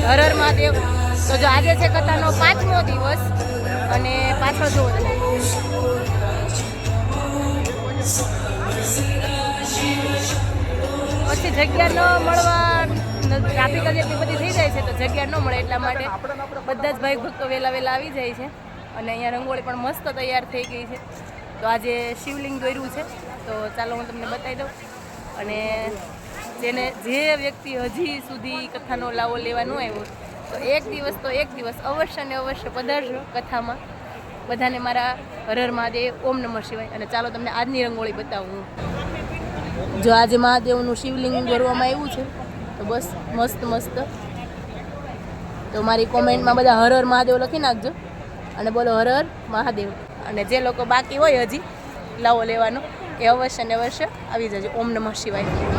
હર હર મહાદેવ. તો જો આજે છે કથાનો 5મો દિવસ અને પાછળ જુઓ તમે પછી જગ્યા ન મળવા ટ્રાફિક જ એટલી બધી થઈ જાય છે તો જગ્યા ન મળે એટલા માટે બધા જ ભાઈ ભક્તો વહેલા આવી જાય છે. અને અહીંયા રંગોળી પણ મસ્ત તૈયાર થઈ ગઈ છે. તો આજે શિવલિંગ દોર્યું છે તો ચાલો હું તમને બતાવી દઉં. અને જે વ્યક્તિ હજી સુધી કથાનો લાવો લેવા ન આવ્યો તો એક દિવસ અવશ્ય ને અવશ્ય પધારજો કથામાં. બધાને મારા હર હર મહાદેવ, ઓમ નમઃ શિવાય. અને ચાલો તમને આજની રંગોળી બતાવું. જો આજે મહાદેવનું શિવલિંગ દોરવામાં આવ્યું છે તો બસ મસ્ત. તો મારી કોમેન્ટમાં બધા હર હર મહાદેવ લખી નાખજો અને બોલો હર હર મહાદેવ. અને જે લોકો બાકી હોય હજી લાવો લેવાનો એ અવશ્ય ને અવશ્ય આવી જજો. ઓમ નમઃ શિવાય.